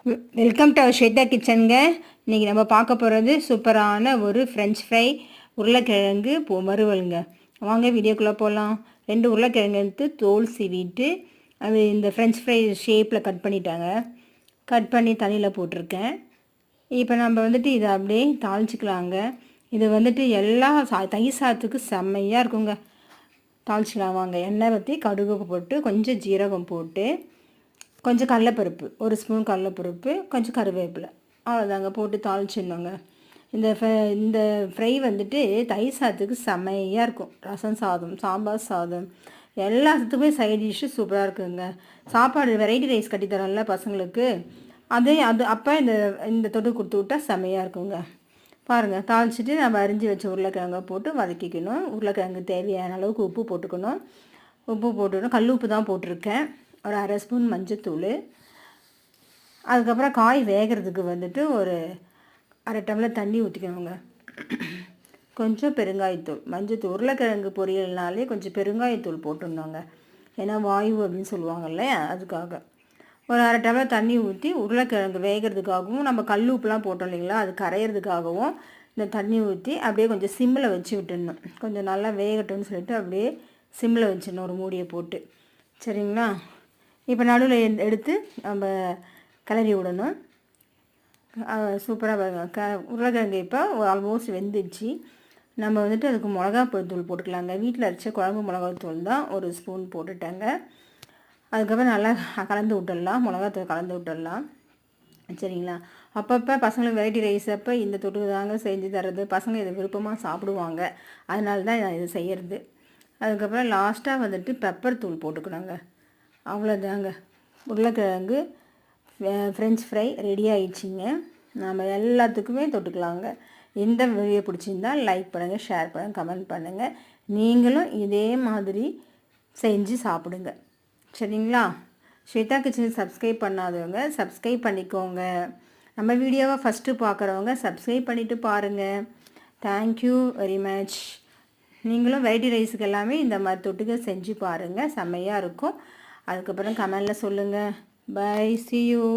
Welcome to Shweta கிச்சனுங்க. இன்றைக்கி நம்ம பார்க்க போகிறது சூப்பரான ஒரு ஃப்ரெஞ்ச் ஃப்ரை உருளைக்கிழங்கு வறுவலுங்க. வாங்க வீடியோக்குள்ளே போகலாம். 2 உருளைக்கிழங்கு எடுத்து தோல் சீவிட்டு அது இந்த ஃப்ரெஞ்ச் ஃப்ரை ஷேப்பில் கட் பண்ணிட்டாங்க. கட் பண்ணி தண்ணியில் போட்டிருக்கேன். இப்போ நம்ம வந்துட்டு இதை அப்படியே தாளிச்சிக்கலாங்க. இது வந்துட்டு எல்லா தயிர் சாதத்துக்கு செம்மையாக இருக்குங்க. தாளிச்சிக்கலாம் வாங்க. எண்ணெய் ஊற்றி கடுகு போட்டு கொஞ்சம் ஜீரகம் போட்டு கொஞ்சம் கடலைப்பருப்பு, 1 ஸ்பூன் கடலைப்பருப்பு, கொஞ்சம் கருவேப்பிலை, அவ்வளோதாங்க போட்டு தாளிச்சிடணுங்க. இந்த ஃப்ரை வந்துட்டு தயிர் சாதத்துக்கு செம்மையாக இருக்கும். ரசம் சாதம், சாம்பார் சாதம், எல்லாத்துக்குமே சைட் டிஷ்ஷு சூப்பராக இருக்குங்க. சாப்பாடு வெரைட்டி ரைஸ் கட்டித்தரோம்ல பசங்களுக்கு, அப்போ இந்த தொட்டு கொடுத்து விட்டால் செம்மையாக இருக்குங்க. பாருங்கள், தாளிச்சிட்டு நம்ம அரிஞ்சு வச்ச உருளைக்கிழங்கை போட்டு வதக்கிக்கணும். உருளைக்கிழங்கு தேவையான அளவுக்கு உப்பு போட்டுக்கணும். கல் உப்பு தான் போட்டிருக்கேன். ஒரு 1/2 ஸ்பூன் மஞ்சத்தூள். அதுக்கப்புறம் காய் வேகிறதுக்கு வந்துட்டு ஒரு 1/2 டம்ளர் தண்ணி ஊற்றிக்கணுங்க. கொஞ்சம் பெருங்காயத்தூள், மஞ்சத்தூள். உருளைக்கிழங்கு பொரியல்னாலே கொஞ்சம் பெருங்காயத்தூள் போட்டுருந்தோங்க. ஏன்னா வாயு அப்படின்னு சொல்லுவாங்கல்ல, அதுக்காக ஒரு 1/2 டம்ளர் தண்ணி ஊற்றி உருளைக்கிழங்கு வேகிறதுக்காகவும் நம்ம கல் உப்புலாம் போட்டோம் இல்லைங்களா, அது கரையிறதுக்காகவும் இந்த தண்ணி ஊற்றி அப்படியே கொஞ்சம் சிம்மில் வச்சு விட்டுடணும். கொஞ்சம் நல்லா வேகட்டும்னு சொல்லிட்டு அப்படியே சிம்மில் வச்சிடணும் ஒரு மூடியை போட்டு. சரிங்களா? இப்போ நடுவில் எடுத்து நம்ம கிளறி விடணும். சூப்பராக உருளைக்கிழங்கு இப்போ ஆல்மோஸ்ட் வெந்துடுச்சு. நம்ம வந்துட்டு அதுக்கு மிளகாத்தூள் போட்டுக்கலாங்க. வீட்டில் அரைச்ச குழம்பு மிளகாத்தூள் தான் 1 ஸ்பூன் போட்டுட்டேங்க. அதுக்கப்புறம் நல்லா கலந்து விட்டுடலாம், மிளகாத்தூள் கலந்து விட்டுடலாம். சரிங்களா? அப்பப்போ பசங்களுக்கு வெரைட்டி ரைஸ் அப்போ இந்த தொட்டு தாங்க செஞ்சு தர்றது. பசங்க இதை விருப்பமாக சாப்பிடுவாங்க, அதனால தான் நான் இது செய்கிறது. அதுக்கப்புறம் லாஸ்ட்டாக வந்துட்டு பெப்பர் தூள் போட்டுக்கணுங்க. அவ்வளோதாங்க, உருளைக்கிழங்கு ஃப்ரெஞ்ச் ஃப்ரை ரெடி ஆயிடுச்சிங்க. நம்ம எல்லாத்துக்குமே தொட்டுக்கலாங்க. இந்த வீடியோ பிடிச்சிருந்தால் லைக் பண்ணுங்கள், ஷேர் பண்ணுங்கள், கமெண்ட் பண்ணுங்கள். நீங்களும் இதே மாதிரி செஞ்சு சாப்பிடுங்க. சரிங்களா? ஸ்வேதா கிச்சன் சப்ஸ்கிரைப் பண்ணாதவங்க சப்ஸ்கிரைப் பண்ணிக்கோங்க. நம்ம வீடியோவை ஃபஸ்ட்டு பார்க்குறவங்க சப்ஸ்கிரைப் பண்ணிவிட்டு பாருங்கள். Thank you very much. நீங்களும் வெரைட்டி ரைஸுக்கு எல்லாமே இந்த மாதிரி தொட்டுக்க செஞ்சு பாருங்கள், செம்மையாக இருக்கும். அதுக்கப்புறம் கமெண்டில் சொல்லுங்கள். Bye, see you.